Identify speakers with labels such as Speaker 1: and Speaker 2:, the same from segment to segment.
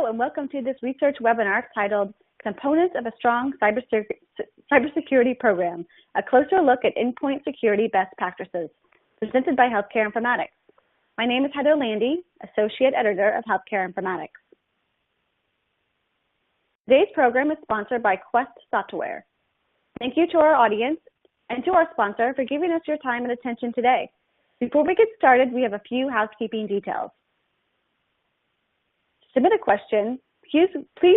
Speaker 1: Hello and welcome to this research webinar titled Components of a Strong Cybersecurity Program, a closer look at endpoint security best practices, presented by Healthcare Informatics. My name is Heather Landy, Associate Editor of Healthcare Informatics. Today's program is sponsored by Quest Software. Thank you to our audience and to our sponsor for giving us your time and attention today. Before we get started, we have a few housekeeping details. To submit a question, please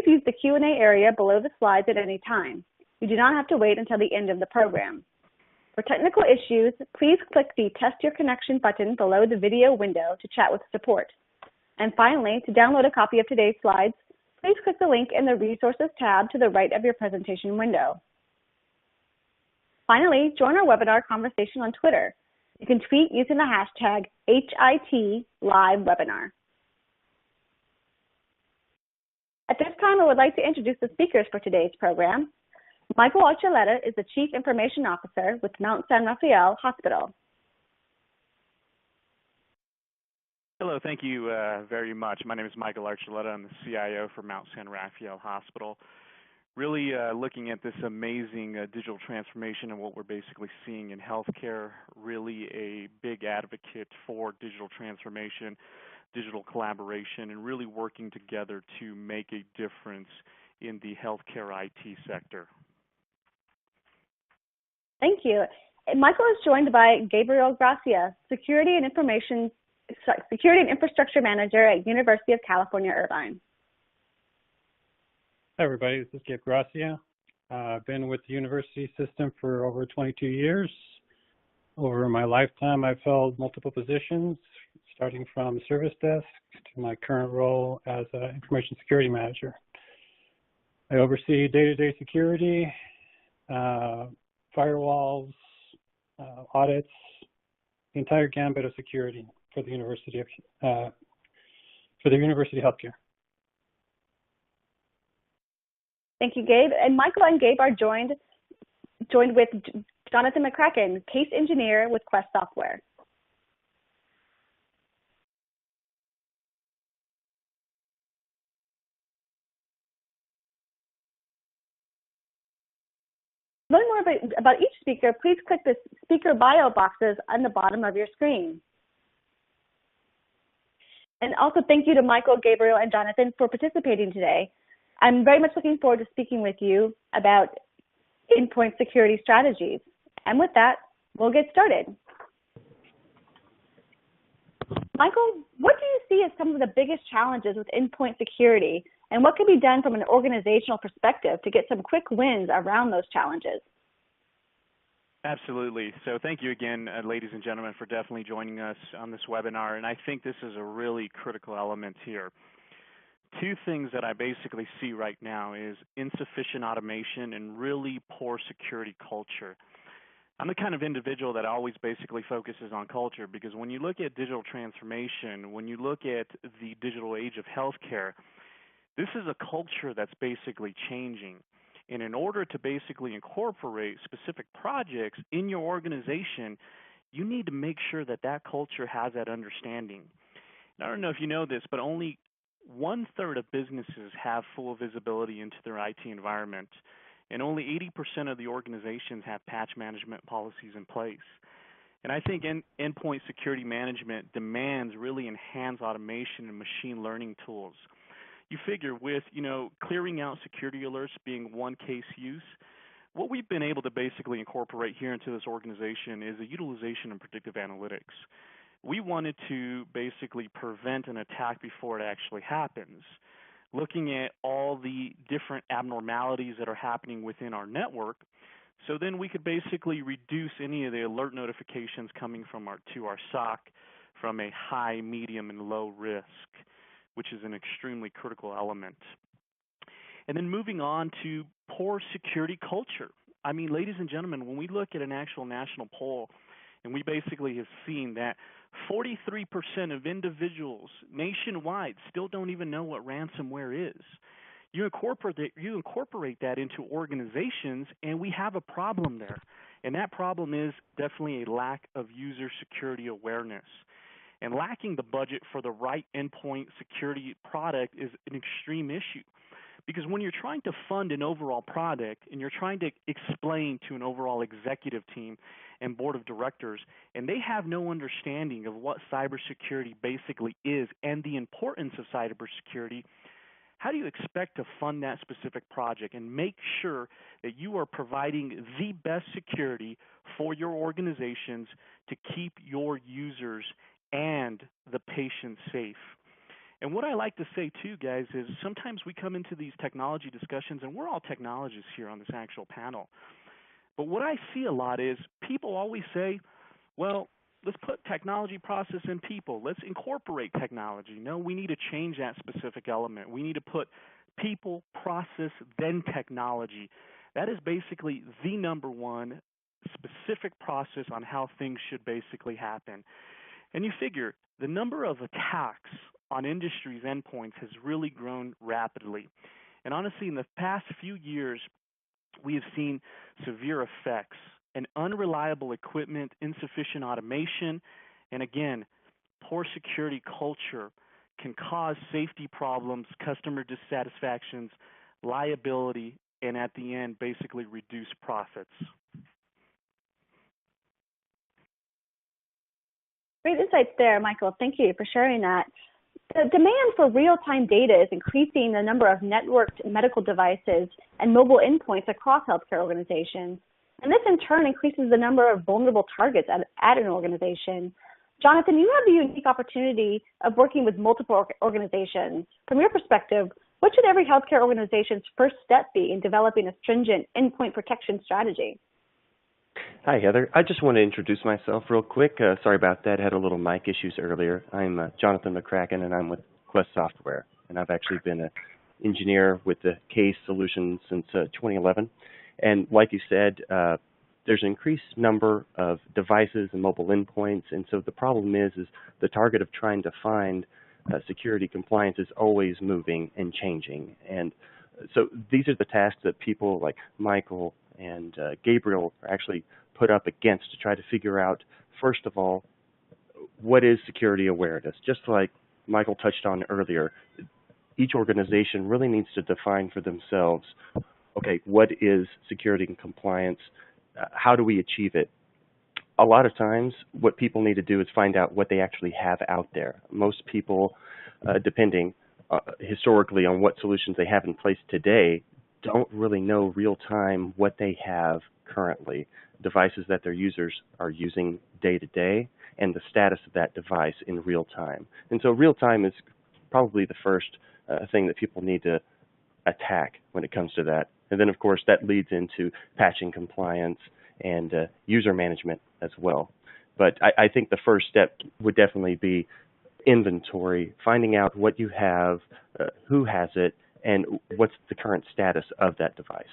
Speaker 1: use the Q&A area below the slides at any time. You do not have to wait until the end of the program. For technical issues, please click the Test Your Connection button below the video window to chat with support. And finally, to download a copy of today's slides, please click the link in the Resources tab to the right of your presentation window. Finally, join our webinar conversation on Twitter. You can tweet using the hashtag #HITLiveWebinar. At this time, I would like to introduce the speakers for today's program. Michael Archuleta is the Chief Information Officer with Mount San Rafael Hospital.
Speaker 2: Hello, thank you very much. My name is Michael Archuleta. I'm the CIO for Mount San Rafael Hospital. Really looking at this amazing digital transformation and what we're basically seeing in healthcare, really a big advocate for digital transformation, digital collaboration, and really working together to make a difference in the healthcare IT sector.
Speaker 1: Thank you. Michael is joined by Gabriel Gracia, Security and Infrastructure Manager at University of California, Irvine.
Speaker 3: Hi, everybody. This is Gabe Gracia. I've been with the university system for over 22 years. Over my lifetime, I've held multiple positions, starting from service desk to my current role as an information security manager. I oversee day-to-day security, firewalls, audits, the entire gambit of security for the University Healthcare.
Speaker 1: Thank you, Gabe. And Michael and Gabe are joined with Jonathan McCracken, Case Engineer with Quest Software. To learn more about each speaker, please click the speaker bio boxes on the bottom of your screen. And also thank you to Michael, Gabriel, and Jonathan for participating today. I'm very much looking forward to speaking with you about endpoint security strategies. And with that, we'll get started. Michael, what do you see as some of the biggest challenges with endpoint security, and what can be done from an organizational perspective to get some quick wins around those challenges?
Speaker 2: Absolutely. So thank you again, ladies and gentlemen, for definitely joining us on this webinar. And I think this is a really critical element here. Two things that I basically see right now is insufficient automation and really poor security culture. I'm the kind of individual that always basically focuses on culture, because when you look at digital transformation, when you look at the digital age of healthcare, this is a culture that's basically changing. And in order to basically incorporate specific projects in your organization, you need to make sure that that culture has that understanding. And I don't know if you know this, but only 1/3 of businesses have full visibility into their IT environment, and only 80% of the organizations have patch management policies in place. And I think endpoint security management demands really enhanced automation and machine learning tools. You figure with, clearing out security alerts being one case use, what we've been able to basically incorporate here into this organization is a utilization and predictive analytics. We wanted to basically prevent an attack before it actually happens, looking at all the different abnormalities that are happening within our network, so then we could basically reduce any of the alert notifications coming from our SOC from a high, medium, and low risk, which is an extremely critical element. And then moving on to poor security culture. I mean, ladies and gentlemen, when we look at an actual national poll, and we basically have seen that 43% of individuals nationwide still don't even know what ransomware is. You incorporate that into organizations, and we have a problem there. And that problem is definitely a lack of user security awareness. And lacking the budget for the right endpoint security product is an extreme issue. Because when you're trying to fund an overall product and you're trying to explain to an overall executive team and board of directors, and they have no understanding of what cybersecurity basically is and the importance of cybersecurity, how do you expect to fund that specific project and make sure that you are providing the best security for your organizations to keep your users and the patients safe? And what I like to say too, guys, is sometimes we come into these technology discussions, and we're all technologists here on this actual panel. But what I see a lot is people always say, well, let's put technology, process, and people. Let's incorporate technology. No, we need to change that specific element. We need to put people, process, then technology. That is basically the number one specific process on how things should basically happen. And you figure the number of attacks on industry's endpoints has really grown rapidly. And honestly, in the past few years, we have seen severe effects and unreliable equipment, insufficient automation, and again, poor security culture can cause safety problems, customer dissatisfactions, liability, and at the end, basically reduce profits.
Speaker 1: Great insights there, Michael. Thank you for sharing that. The demand for real-time data is increasing the number of networked medical devices and mobile endpoints across healthcare organizations. And this, in turn, increases the number of vulnerable targets at an organization. Jonathan, you have the unique opportunity of working with multiple organizations. From your perspective, what should every healthcare organization's first step be in developing a stringent endpoint protection strategy?
Speaker 4: Hi, Heather. I just want to introduce myself real quick. Sorry about that. I had a little mic issues earlier. I'm Jonathan McCracken, and I'm with Quest Software. And I've actually been an engineer with the CASE solution since 2011. And like you said, there's an increased number of devices and mobile endpoints. And so the problem is the target of trying to find security compliance is always moving and changing. And so these are the tasks that people like Michael and Gabriel are actually put up against to try to figure out, first of all, what is security awareness? Just like Michael touched on earlier, each organization really needs to define for themselves, okay, what is security and compliance? How do we achieve it? A lot of times, what people need to do is find out what they actually have out there. Most people, depending historically on what solutions they have in place today, don't really know real time what they have currently, devices that their users are using day to day, and the status of that device in real time. And so real time is probably the first thing that people need to attack when it comes to that. And then, of course, that leads into patching compliance and user management as well. But I think the first step would definitely be inventory, finding out what you have, who has it, and what's the current status of that device.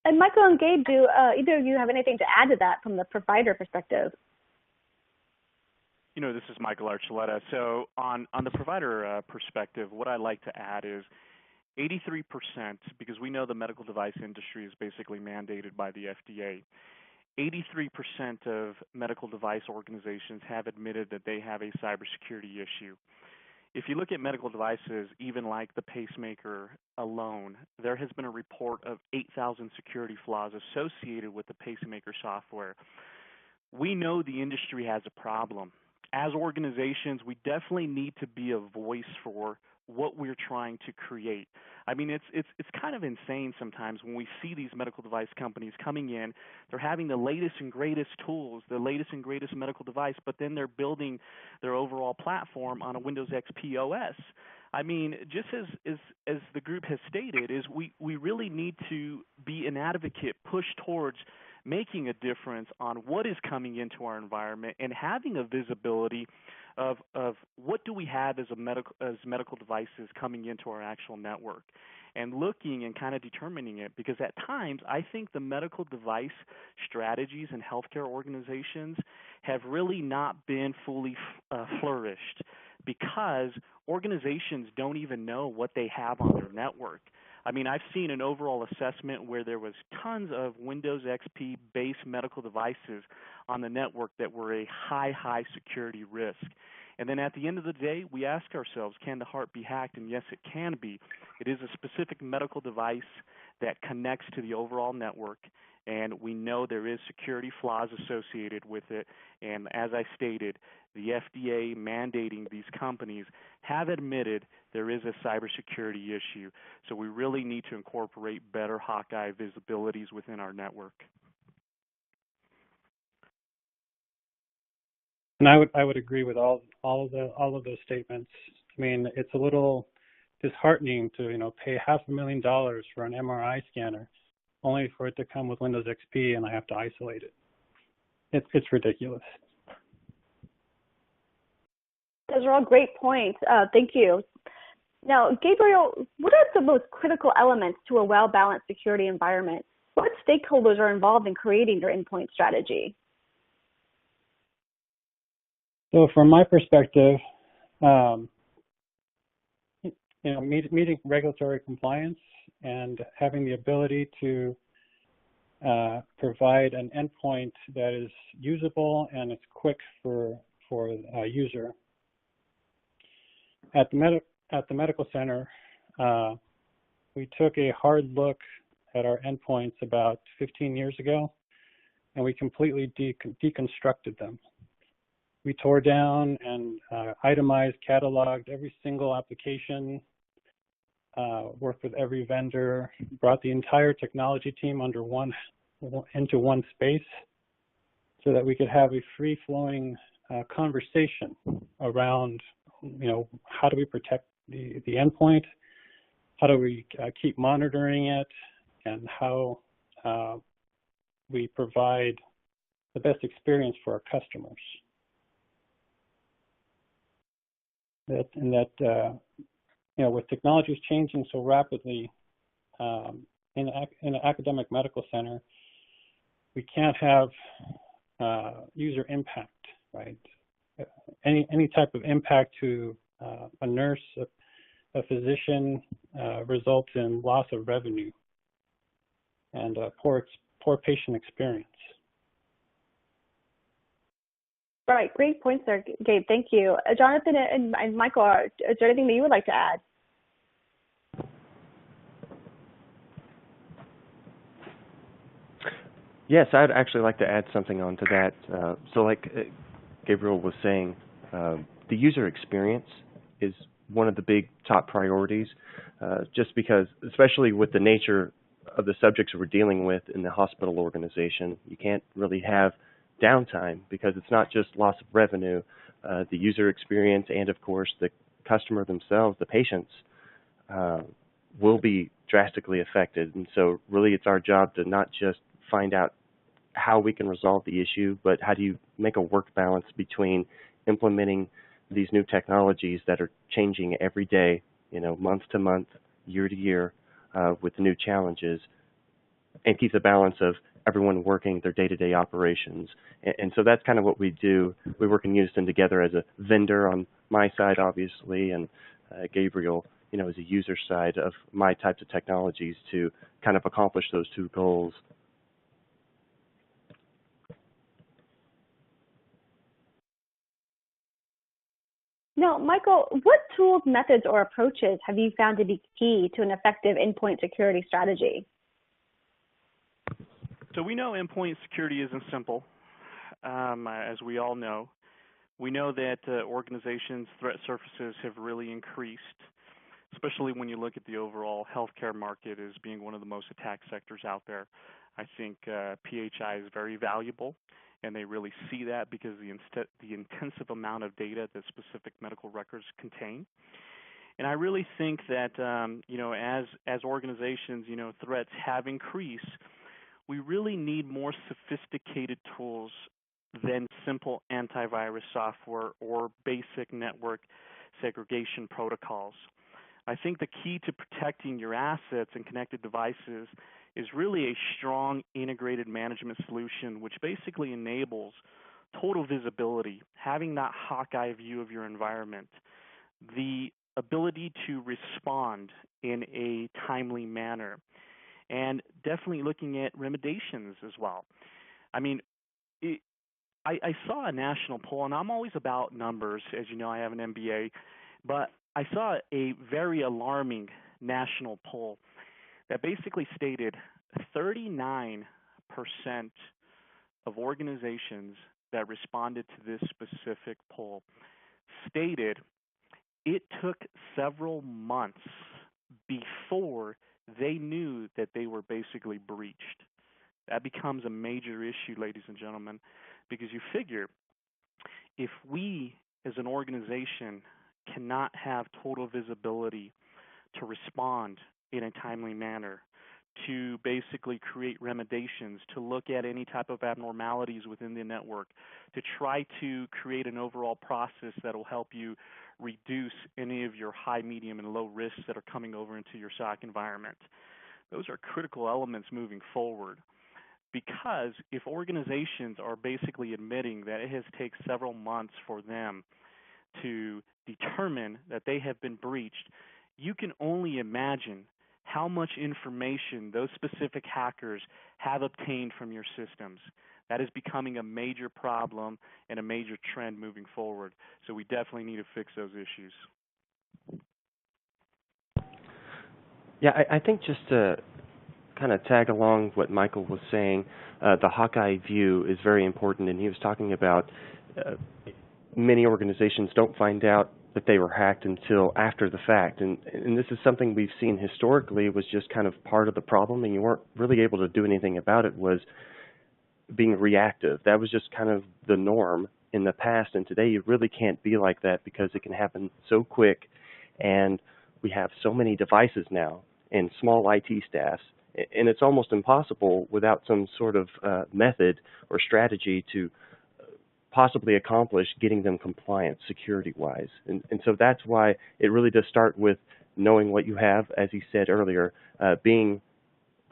Speaker 1: And Michael and Gabe, do either of you have anything to add to that from the provider perspective?
Speaker 2: You know, this is Michael Archuleta. So on the provider perspective, what I like to add is 83%, because we know the medical device industry is basically mandated by the FDA. 83% of medical device organizations have admitted that they have a cybersecurity issue. If you look at medical devices, even like the pacemaker alone, there has been a report of 8,000 security flaws associated with the pacemaker software. We know the industry has a problem. As organizations, we definitely need to be a voice for what we're trying to create. I mean, it's kind of insane sometimes when we see these medical device companies coming in, they're having the latest and greatest tools, the latest and greatest medical device, but then they're building their overall platform on a Windows XP OS. I mean, just as the group has stated, is we really need to be an advocate, push towards making a difference on what is coming into our environment and having a visibility of what do we have as medical devices coming into our actual network, and looking and kind of determining it, because at times I think the medical device strategies in healthcare organizations have really not been fully flourished, because organizations don't even know what they have on their network. I mean, I've seen an overall assessment where there was tons of Windows XP based medical devices on the network that were a high security risk. And then at the end of the day, we ask ourselves, can the heart be hacked? And yes, it can be. It is a specific medical device that connects to the overall network, and we know there is security flaws associated with it. And as I stated, the FDA mandating these companies have admitted there is a cybersecurity issue. So we really need to incorporate better Hawkeye visibilities within our network.
Speaker 3: And I would agree with all of those statements. I mean, it's a little disheartening to pay $500,000 for an MRI scanner, only for it to come with Windows XP and I have to isolate it. It's ridiculous.
Speaker 1: Those are all great points. Thank you. Now, Gabriel, what are the most critical elements to a well-balanced security environment? What stakeholders are involved in creating your endpoint strategy?
Speaker 3: So from my perspective, meeting regulatory compliance and having the ability to provide an endpoint that is usable and it's quick for a user. At the medical center, we took a hard look at our endpoints about 15 years ago, and we completely deconstructed them. We tore down and itemized, cataloged every single application, worked with every vendor, brought the entire technology team into one space so that we could have a free-flowing conversation around, how do we protect the endpoint, how do we keep monitoring it, and how we provide the best experience for our customers. With technologies changing so rapidly in an academic medical center, we can't have user impact, right? Any type of impact to a nurse, a physician results in loss of revenue and poor patient experience.
Speaker 1: All right, great points there, Gabe. Thank you. Jonathan and Michael, is there anything that you would like to add?
Speaker 4: Yes, I'd actually like to add something onto that. So like Gabriel was saying, the user experience is one of the big top priorities, just because, especially with the nature of the subjects we're dealing with in the hospital organization, you can't really have downtime because it's not just loss of revenue, the user experience and of course the customer themselves, the patients, will be drastically affected. And so really it's our job to not just find out how we can resolve the issue, but how do you make a work balance between implementing these new technologies that are changing every day, month to month, year to year, with new challenges, and keep the balance of everyone working their day-to-day operations. And so that's kind of what we do. We work in unison together as a vendor on my side, obviously, and Gabriel, as a user side of my types of technologies to kind of accomplish those two goals.
Speaker 1: Now, Michael, what tools, methods, or approaches have you found to be key to an effective endpoint security strategy?
Speaker 2: So we know endpoint security isn't simple, as we all know. We know that organizations' threat surfaces have really increased, especially when you look at the overall healthcare market as being one of the most attacked sectors out there. I think PHI is very valuable, and they really see that because the intensive amount of data that specific medical records contain. And I really think that, as organizations, threats have increased, we really need more sophisticated tools than simple antivirus software or basic network segregation protocols. I think the key to protecting your assets and connected devices is really a strong integrated management solution, which basically enables total visibility, having that Hawkeye view of your environment. The ability to respond in a timely manner, and definitely looking at remediations as well. I mean, I saw a national poll, and I'm always about numbers. As you know, I have an MBA, but I saw a very alarming national poll that basically stated 39% of organizations that responded to this specific poll stated it took several months before they knew that they were basically breached. That becomes a major issue, ladies and gentlemen, because you figure if we as an organization cannot have total visibility to respond in a timely manner, to basically create remediations, to look at any type of abnormalities within the network, to try to create an overall process that will help you reduce any of your high, medium, and low risks that are coming over into your SOC environment. Those are critical elements moving forward. Because if organizations are basically admitting that it has taken several months for them to determine that they have been breached, you can only imagine how much information those specific hackers have obtained from your systems. That is becoming a major problem and a major trend moving forward. So we definitely need to fix those issues.
Speaker 4: Yeah, I think just to kind of tag along what Michael was saying, the Hawkeye view is very important, and he was talking about many organizations don't find out that they were hacked until after the fact, and this is something we've seen historically was just kind of part of the problem, and you weren't really able to do anything about it, was being reactive. That was just kind of the norm in the past, and today you really can't be like that because it can happen so quick, and we have so many devices now and small IT staffs, and it's almost impossible without some sort of method or strategy to possibly accomplish getting them compliant security-wise. And so that's why it really does start with knowing what you have, as he said earlier, being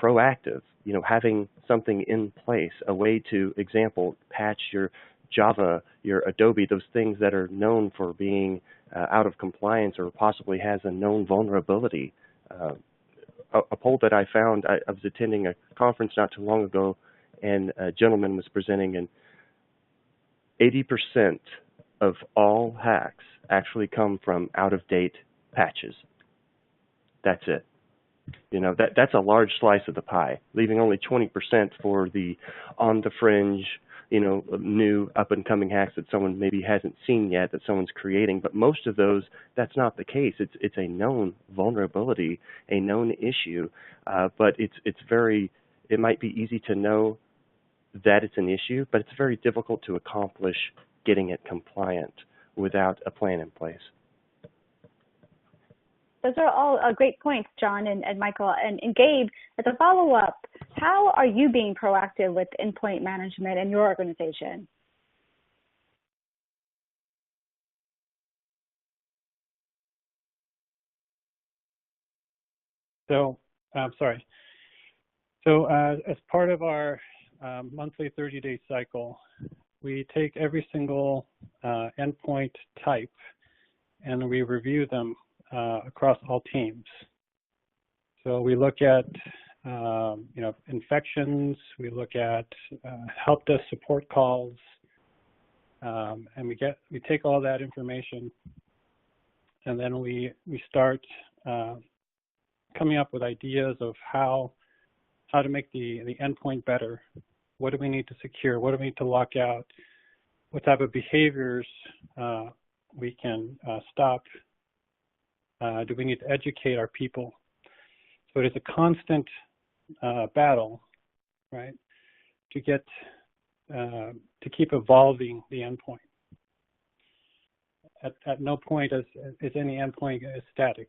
Speaker 4: proactive, having something in place, a way to, example, patch your Java, your Adobe, those things that are known for being out of compliance or possibly has a known vulnerability. A poll that I found, I was attending a conference not too long ago, and a gentleman was presenting, and 80% of all hacks actually come from out-of-date patches. That's it. That's a large slice of the pie, leaving only 20% for the on-the-fringe, new up-and-coming hacks that someone maybe hasn't seen yet, that someone's creating. But most of those, that's not the case. It's a known vulnerability, a known issue, but it might be easy to know that it's an issue, but it's very difficult to accomplish getting it compliant without a plan in place.
Speaker 1: Those are all great points, John and Michael. And Gabe, as a follow-up, how are you being proactive with endpoint management in your organization?
Speaker 3: So, sorry. So as part of our monthly 30-day cycle, we take every single endpoint type and we review them across all teams. So we look at infections, we look at help desk support calls, and we take all that information, and then we start coming up with ideas of how to make the endpoint better. What do we need to secure? What do we need to lock out? What type of behaviors we can stop? Do we need to educate our people? So it is a constant battle, right, to keep evolving the endpoint. At no point is any endpoint static,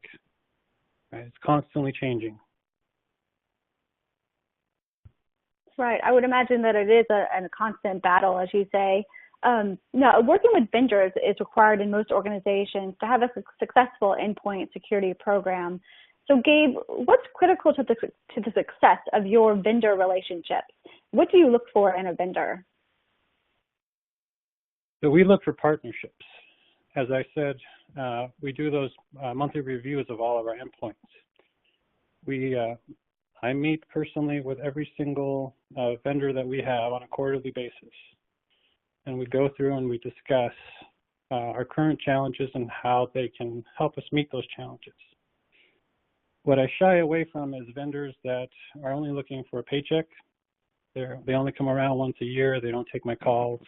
Speaker 3: right? It's constantly changing.
Speaker 1: Right. I would imagine that it is a constant battle, as you say. Working with vendors is required in most organizations to have a successful endpoint security program. So, Gabe, what's critical to the success of your vendor relationships? What do you look for in a vendor?
Speaker 3: So we look for partnerships. as I said, we do those monthly reviews of all of our endpoints. I meet personally with every single vendor that we have on a quarterly basis. And we go through and we discuss our current challenges and how they can help us meet those challenges. What I shy away from is vendors that are only looking for a paycheck. They only come around once a year. They don't take my calls.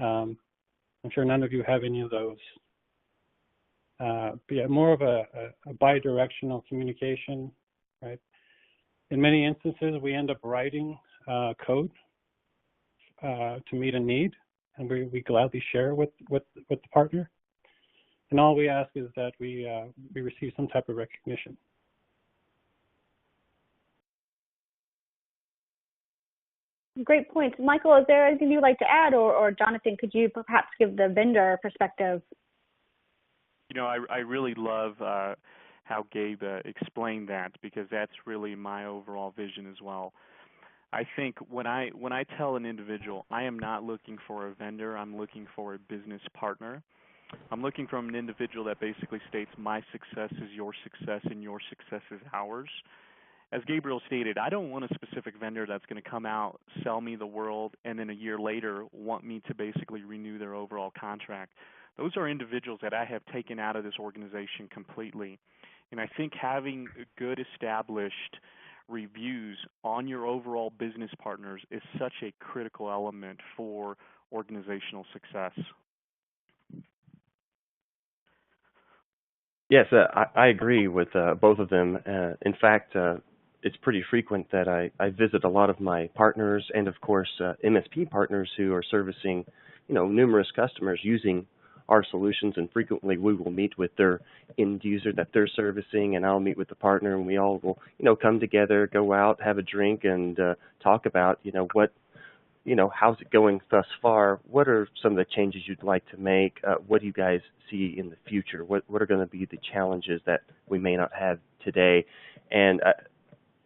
Speaker 3: I'm sure none of you have any of those. But yeah, more of a bi-directional communication, right? In many instances, we end up writing code to meet a need, and we gladly share with the partner. And all we ask is that we receive some type of recognition.
Speaker 1: Great points. Michael, is there anything you'd like to add, or Jonathan, could you perhaps give the vendor perspective?
Speaker 2: You know, I really love how Gabe explained that, because that's really my overall vision as well. I think when I tell an individual I am not looking for a vendor, I'm looking for a business partner. I'm looking for an individual that basically states my success is your success and your success is ours. As Gabriel stated, I don't want a specific vendor that's going to come out, sell me the world, and then a year later want me to basically renew their overall contract. Those are individuals that I have taken out of this organization completely. And I think having good established reviews on your overall business partners is such a critical element for organizational success.
Speaker 4: Yes, I agree with both of them. In fact, it's pretty frequent that I visit a lot of my partners and, of course, MSP partners who are servicing, numerous customers using our solutions, and frequently we will meet with their end user that they're servicing, and I'll meet with the partner, and we all will, come together, go out, have a drink, and talk about, how's it going thus far? What are some of the changes you'd like to make? What do you guys see in the future? What are going to be the challenges that we may not have today? And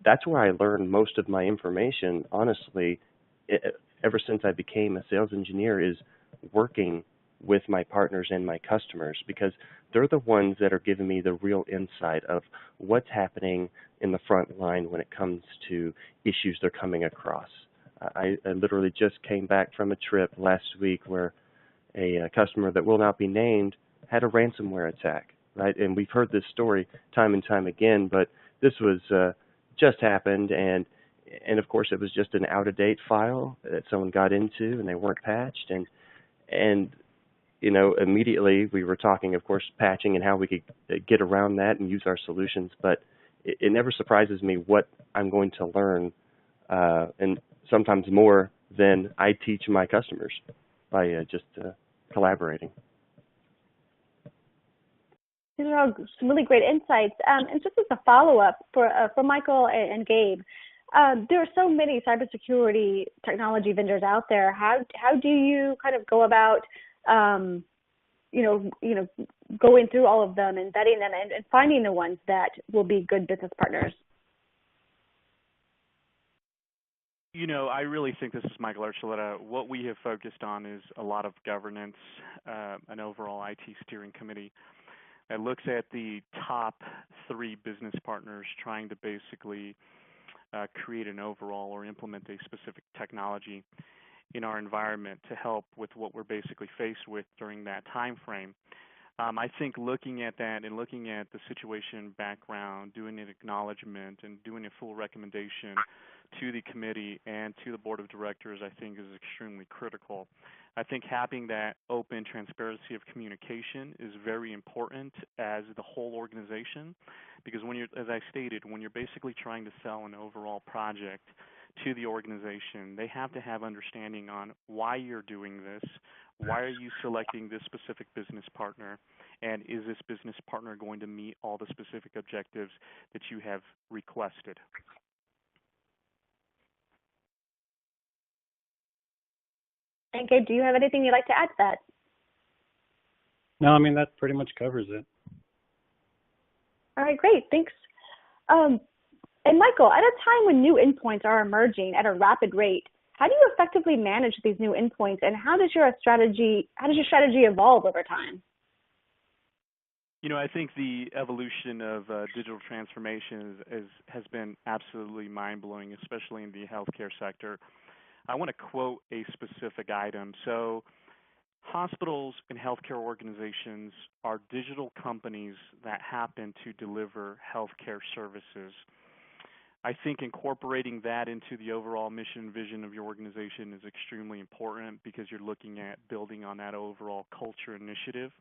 Speaker 4: that's where I learned most of my information, honestly, ever since I became a sales engineer, is working with my partners and my customers, because they're the ones that are giving me the real insight of what's happening in the front line when it comes to issues they're coming across. I literally just came back from a trip last week where a customer that will not be named had a ransomware attack, right? And we've heard this story time and time again, but this was just happened, and of course it was just an out-of-date file that someone got into and they weren't patched, and immediately we were talking, of course, patching and how we could get around that and use our solutions, but it never surprises me what I'm going to learn, and sometimes more than I teach my customers by just collaborating.
Speaker 1: These are all some really great insights. And just as a follow-up for Michael and Gabe, there are so many cybersecurity technology vendors out there. How do you kind of go about, going through all of them and vetting them and finding the ones that will be good business partners?
Speaker 2: I really think, this is Michael Archuleta, what we have focused on is a lot of governance, an overall IT steering committee that looks at the top 3 business partners trying to basically create an overall or implement a specific technology in our environment to help with what we're basically faced with during that time frame. I think looking at that and looking at the situation background, doing an acknowledgement and doing a full recommendation to the committee and to the board of directors, I think, is extremely critical. I think having that open transparency of communication is very important as the whole organization, because when you're, as I stated, when you're basically trying to sell an overall project to the organization, they have to have understanding on why you're doing this, why are you selecting this specific business partner, and is this business partner going to meet all the specific objectives that you have requested.
Speaker 1: And Gabe, do you have anything you'd like to add to that?
Speaker 3: No, I mean, that pretty much covers it.
Speaker 1: All right, great, thanks. And Michael, at a time when new endpoints are emerging at a rapid rate, How do you effectively manage these new endpoints, and how does your strategy evolve over time?
Speaker 2: You know, I think the evolution of digital transformation has been absolutely mind-blowing, especially in the healthcare sector. I want to quote a specific item. So, hospitals and healthcare organizations are digital companies that happen to deliver healthcare services. I think incorporating that into the overall mission and vision of your organization is extremely important because you're looking at building on that overall culture initiative.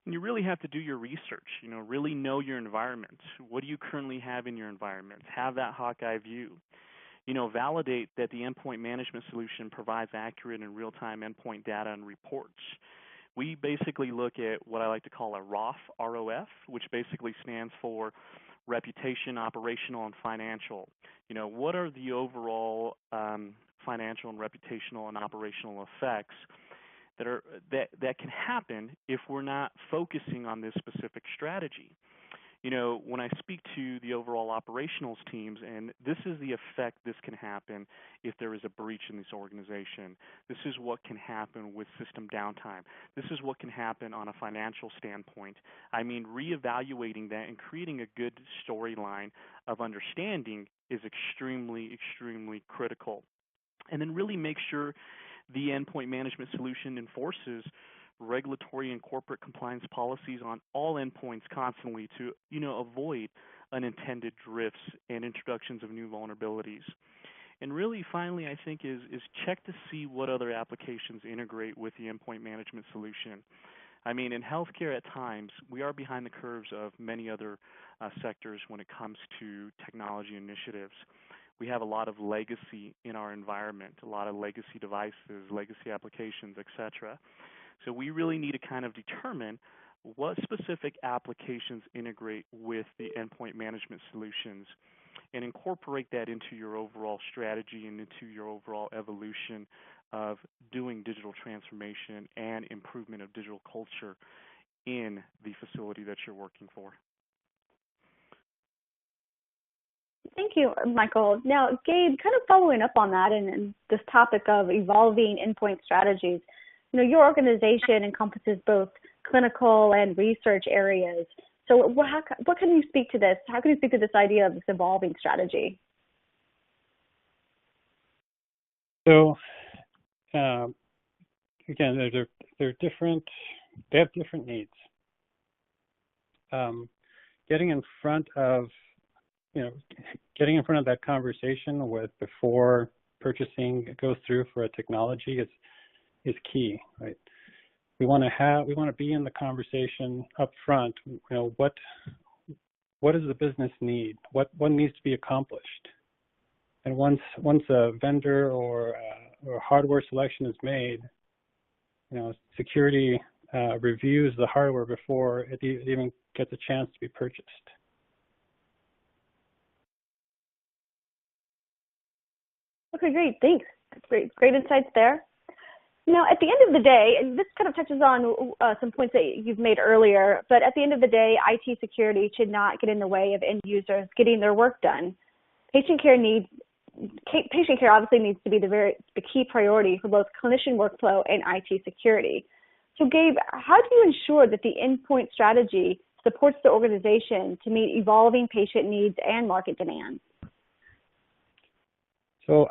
Speaker 2: And you really have to do your research, you know, really know your environment. What do you currently have in your environment? Have that Hawkeye view. You know, validate that the endpoint management solution provides accurate and real-time endpoint data and reports. We basically look at what I like to call a ROF, R-O-F, which basically stands for reputation, operational, and financial. You know, what are the overall financial and reputational and operational effects that can happen if we're not focusing on this specific strategy? You know, when I speak to the overall operationals teams, and this is the effect this can happen if there is a breach in this organization. This is what can happen with system downtime. This is what can happen on a financial standpoint. I mean, reevaluating that and creating a good storyline of understanding is extremely, extremely critical. And then really make sure the endpoint management solution enforces regulatory and corporate compliance policies on all endpoints constantly to, you know, avoid unintended drifts and introductions of new vulnerabilities. And really, finally, I think is check to see what other applications integrate with the endpoint management solution. I mean, in healthcare at times, we are behind the curves of many other sectors when it comes to technology initiatives. We have a lot of legacy in our environment, a lot of legacy devices, legacy applications, etc. So we really need to kind of determine what specific applications integrate with the endpoint management solutions and incorporate that into your overall strategy and into your overall evolution of doing digital transformation and improvement of digital culture in the facility that you're working for.
Speaker 1: Thank you, Michael. Now, Gabe, kind of following up on that and this topic of evolving endpoint strategies, you know, your organization encompasses both clinical and research areas. So what can you speak to this? How can you speak to this idea of this evolving strategy?
Speaker 3: So, again, they're different. They have different needs. Getting in front of that conversation before purchasing goes through for a technology is key, right? We want to be in the conversation up front. You know, what does the business need? What needs to be accomplished? And once a vendor or hardware selection is made, you know, security reviews the hardware before it even gets a chance to be purchased.
Speaker 1: Okay, great. Thanks. Great insights there. Now, at the end of the day, and this kind of touches on some points that you've made earlier, but at the end of the day, IT security should not get in the way of end users getting their work done. Patient care obviously needs to be the key priority for both clinician workflow and IT security. So, Gabe, how do you ensure that the endpoint strategy supports the organization to meet evolving patient needs and market demands?
Speaker 3: So,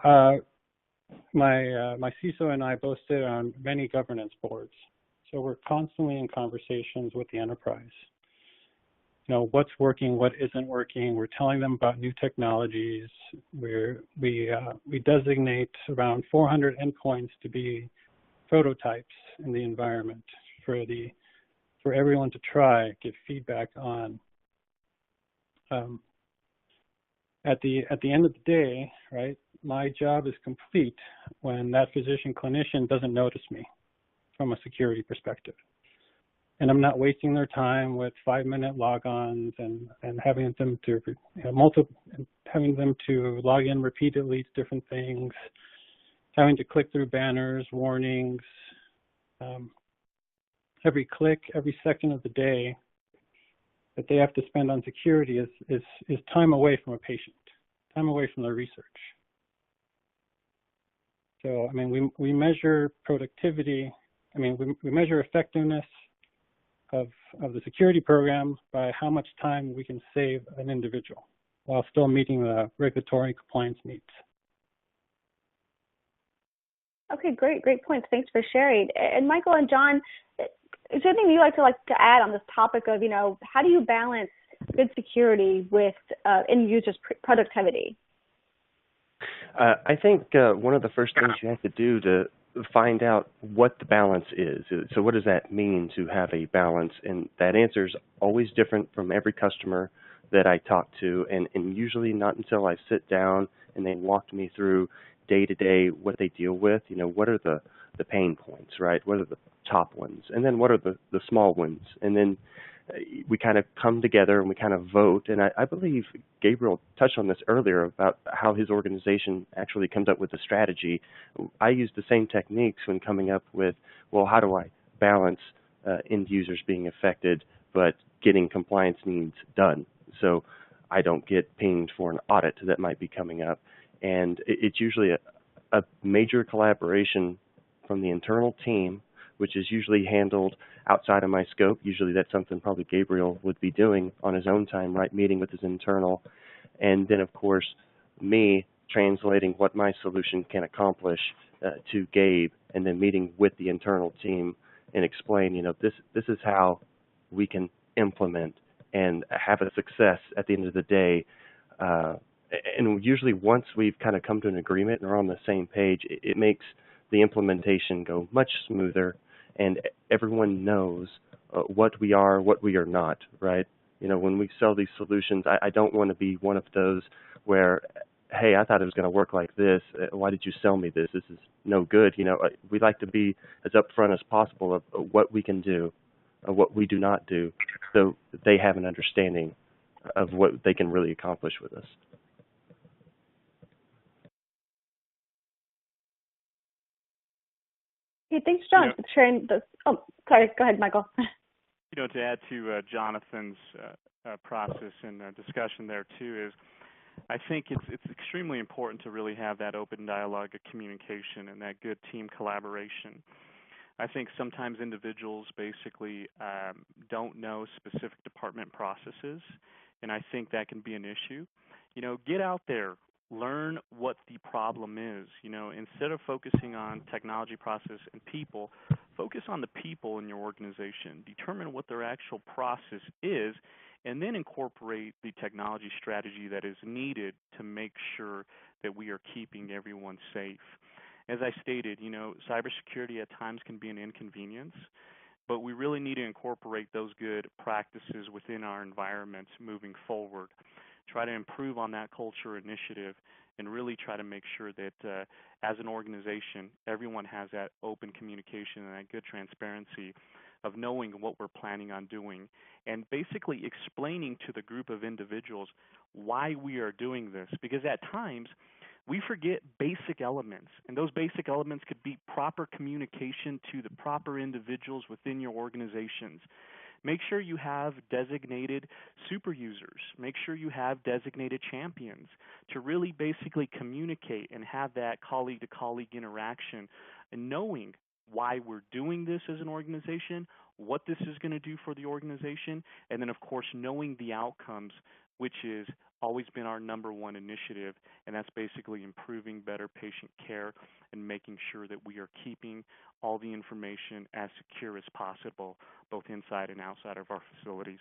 Speaker 3: my CISO and I both sit on many governance boards. So we're constantly in conversations with the enterprise. You know, what's working, what isn't working. We're telling them about new technologies. We designate around 400 endpoints to be prototypes in the environment for everyone to try, give feedback on. At the end of the day, right, my job is complete when that physician clinician doesn't notice me from a security perspective. And I'm not wasting their time with 5-minute logons and having them to having them to log in repeatedly to different things, having to click through banners, warnings. Every click, every second of the day that they have to spend on security is time away from a patient, time away from their research. So, I mean, we measure productivity. I mean, we measure effectiveness of the security program by how much time we can save an individual while still meeting the regulatory compliance needs.
Speaker 1: Okay, great points. Thanks for sharing. And Michael and John, is there anything you'd like to add on this topic of, how do you balance good security with end users' productivity?
Speaker 4: I think one of the first things you have to do to find out what the balance is. So what does that mean to have a balance? And that answer is always different from every customer that I talk to, and usually not until I sit down and they walk me through day to day what they deal with. What are the pain points, right? What are the top ones? And then what are the small ones? And then we kind of come together and we kind of vote. And I believe Gabriel touched on this earlier about how his organization actually comes up with a strategy. I use the same techniques when coming up with, well, how do I balance end users being affected but getting compliance needs done so I don't get pinged for an audit that might be coming up. And it's usually a major collaboration from the internal team, which is usually handled outside of my scope. Usually that's something probably Gabriel would be doing on his own time, right, meeting with his internal. And then, of course, me translating what my solution can accomplish to Gabe, and then meeting with the internal team and explain, this is how we can implement and have a success at the end of the day. And usually once we've kind of come to an agreement and are on the same page, it makes the implementation go much smoother, and everyone knows what we are, what we are not, right? When we sell these solutions, I don't want to be one of those where, hey, I thought it was going to work like this. Why did you sell me this? This is no good. We like to be as upfront as possible of what we can do, of what we do not do, so they have an understanding of what they can really accomplish with us.
Speaker 1: Okay, thanks, John, for sharing this. Oh, sorry. Go ahead, Michael.
Speaker 2: To add to Jonathan's process and discussion there too is, I think it's extremely important to really have that open dialogue of communication and that good team collaboration. I think sometimes individuals basically don't know specific department processes, and I think that can be an issue. Get out there. Learn what the problem is. Instead of focusing on technology, process, and people, focus on the people in your organization. Determine what their actual process is, and then incorporate the technology strategy that is needed to make sure that we are keeping everyone safe. As I stated, cybersecurity at times can be an inconvenience, but we really need to incorporate those good practices within our environments moving forward. Try to improve on that culture initiative and really try to make sure that as an organization, everyone has that open communication and that good transparency of knowing what we're planning on doing and basically explaining to the group of individuals why we are doing this. Because at times, we forget basic elements, and those basic elements could be proper communication to the proper individuals within your organizations. Make sure you have designated super users. Make sure you have designated champions to really basically communicate and have that colleague-to-colleague interaction and knowing why we're doing this as an organization, what this is going to do for the organization, and then, of course, knowing the outcomes, which is always been our number one initiative, and that's basically improving better patient care and making sure that we are keeping all the information as secure as possible, both inside and outside of our facilities.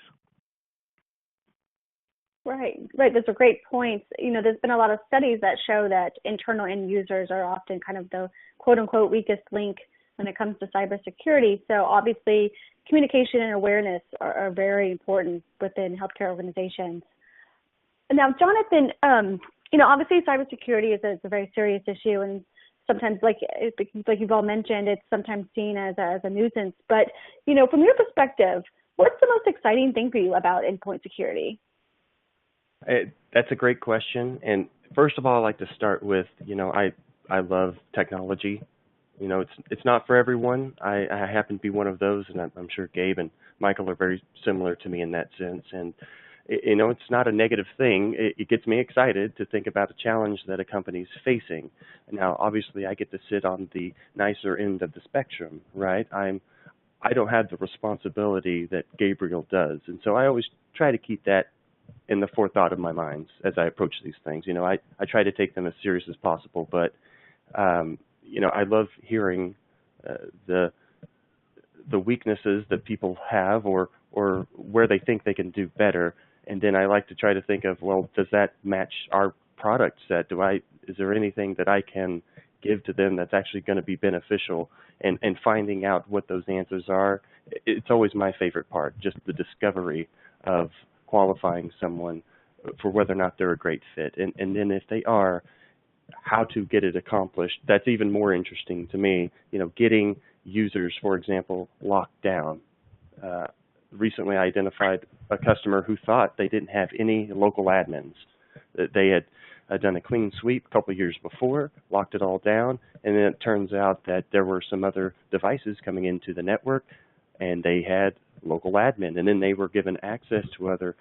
Speaker 1: Right. Those are great points. There's been a lot of studies that show that internal end users are often kind of the quote-unquote weakest link when it comes to cybersecurity. So obviously, communication and awareness are very important within healthcare organizations. Now, Jonathan, obviously cybersecurity is a very serious issue, and sometimes, like you've all mentioned, it's sometimes seen as a nuisance. But, from your perspective, what's the most exciting thing for you about endpoint security?
Speaker 4: That's a great question. And first of all, I'd like to start with, I love technology. It's not for everyone. I happen to be one of those, and I'm sure Gabe and Michael are very similar to me in that sense. And You know, it's not a negative thing. It gets me excited to think about the challenge that a company's facing. Now, obviously, I get to sit on the nicer end of the spectrum, right? I don't have the responsibility that Gabriel does, and so I always try to keep that in the forethought of my mind as I approach these things. You know, I try to take them as serious as possible, but you know, I love hearing the weaknesses that people have or where they think they can do better, and then I like to try to think of, well, does that match our product set? Is there anything that I can give to them that's actually going to be beneficial? And finding out what those answers are, it's always my favorite part, just the discovery of qualifying someone for whether or not they're a great fit. And then if they are, how to get it accomplished. That's even more interesting to me, you know, getting users, for example, locked down. Recently I identified a customer who thought they didn't have any local admins. That they had done a clean sweep a couple of years before, locked it all down, and then it turns out that there were some other devices coming into the network, and they had local admin, and then they were given access to other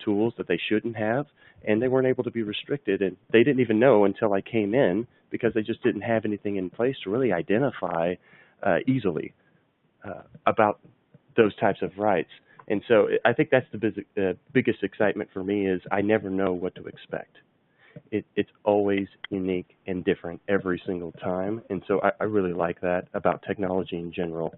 Speaker 4: tools that they shouldn't have, and they weren't able to be restricted, and they didn't even know until I came in because they just didn't have anything in place to really identify easily about those types of rights. And so I think that's the biggest excitement for me is I never know what to expect. It's always unique and different every single time, and so I really like that about technology in general.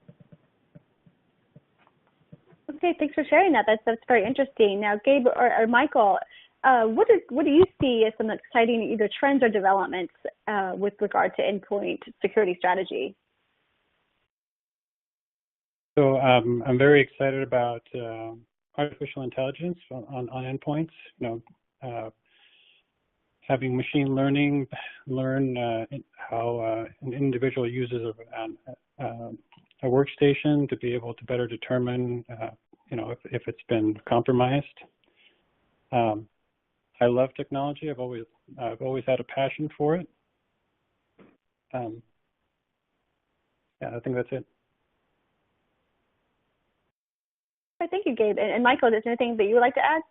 Speaker 1: Okay, thanks for sharing that. That's very interesting. Now, Gabe or Michael, what do you see as some exciting either trends or developments with regard to endpoint security strategy?
Speaker 3: So I'm very excited about artificial intelligence on endpoints. You know, having machine learning learn how an individual uses a workstation to be able to better determine, you know, if it's been compromised. I love technology. I've always had a passion for it. Yeah, I think that's it.
Speaker 1: Thank you, Gabe. And Michael, is there anything that you would like to add?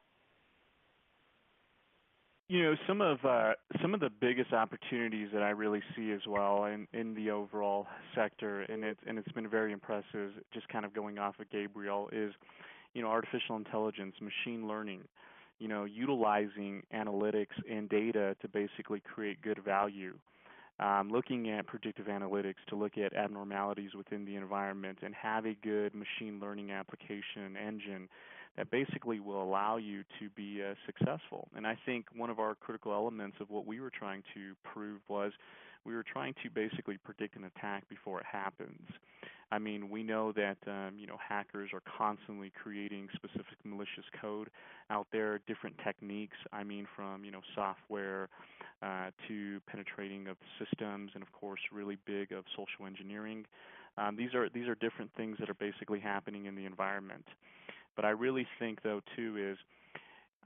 Speaker 2: You know, some of the biggest opportunities that I really see as well in the overall sector, and it's been very impressive, just kind of going off of Gabriel, is, you know, artificial intelligence, machine learning, you know, utilizing analytics and data to basically create good value. Looking at predictive analytics to look at abnormalities within the environment and have a good machine learning application engine that basically will allow you to be successful. And I think one of our critical elements of what we were trying to prove was we were trying to basically predict an attack before it happens. I mean, we know that you know, hackers are constantly creating specific malicious code out there, different techniques. I mean, from, you know, software to penetrating of systems, and of course, really big of social engineering. These are different things that are basically happening in the environment. But I really think, though, too, is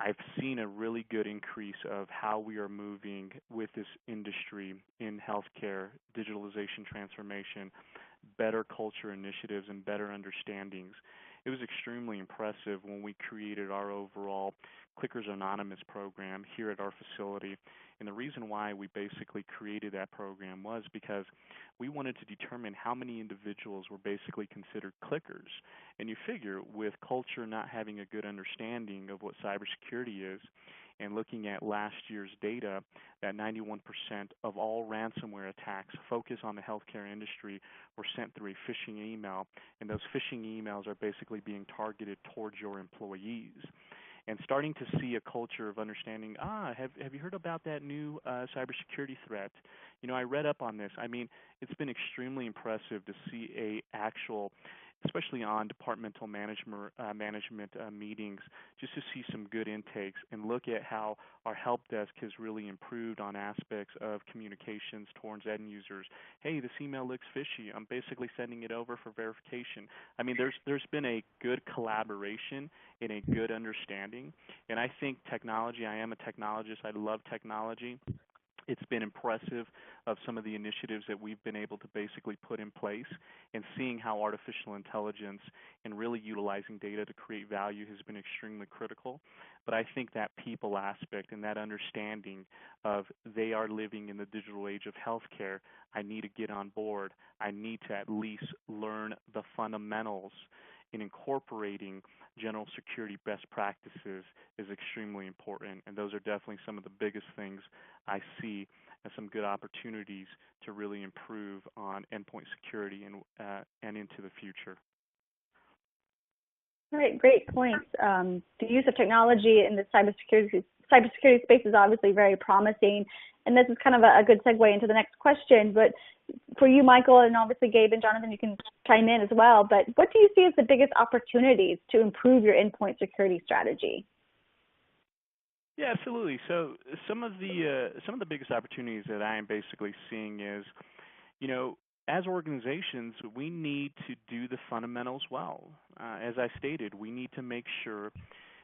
Speaker 2: I've seen a really good increase of how we are moving with this industry in healthcare, digitalization transformation, better culture initiatives, and better understandings. It was extremely impressive when we created our overall Clickers Anonymous program here at our facility. And the reason why we basically created that program was because we wanted to determine how many individuals were basically considered clickers. And you figure with culture not having a good understanding of what cybersecurity is, and looking at last year's data, that 91% of all ransomware attacks focus on the healthcare industry were sent through a phishing email, and those phishing emails are basically being targeted towards your employees. And starting to see a culture of understanding, have you heard about that new cybersecurity threat? You know, I read up on this. I mean, it's been extremely impressive to see a actual, especially on departmental management meetings, just to see some good intakes and look at how our help desk has really improved on aspects of communications towards end users. Hey, this email looks fishy. I'm basically sending it over for verification. I mean, there's been a good collaboration and a good understanding, and I think technology, I am a technologist, I love technology. It's been impressive of some of the initiatives that we've been able to basically put in place, and seeing how artificial intelligence and really utilizing data to create value has been extremely critical. But I think that people aspect and that understanding of they are living in the digital age of healthcare, I need to get on board. I need to at least learn the fundamentals in incorporating general security best practices is extremely important. And those are definitely some of the biggest things I see as some good opportunities to really improve on endpoint security and into the future.
Speaker 1: All right, great points. The use of technology in the cybersecurity space is obviously very promising, and this is kind of a good segue into the next question. But for you, Michael, and obviously Gabe and Jonathan, you can chime in as well. But what do you see as the biggest opportunities to improve your endpoint security strategy?
Speaker 2: Yeah, absolutely. So some of the biggest opportunities that I am basically seeing is, as organizations, we need to do the fundamentals well. As I stated, we need to make sure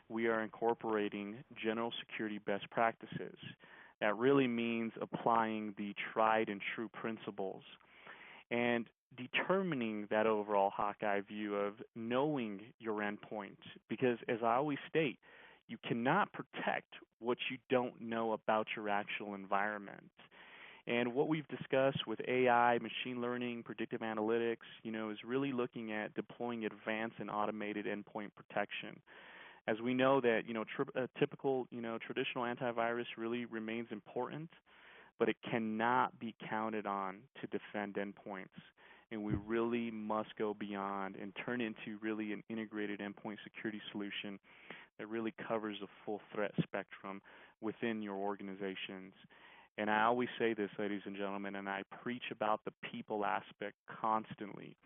Speaker 2: we are incorporating general security best practices. That really means applying the tried and true principles and determining that overall Hawkeye view of knowing your endpoint. Because as I always state, you cannot protect what you don't know about your actual environment. And what we've discussed with AI, machine learning, predictive analytics, is really looking at deploying advanced and automated endpoint protection. As we know that, typical, traditional antivirus really remains important, but it cannot be counted on to defend endpoints. And we really must go beyond and turn into really an integrated endpoint security solution that really covers the full threat spectrum within your organizations. And I always say this, ladies and gentlemen, and I preach about the people aspect constantly,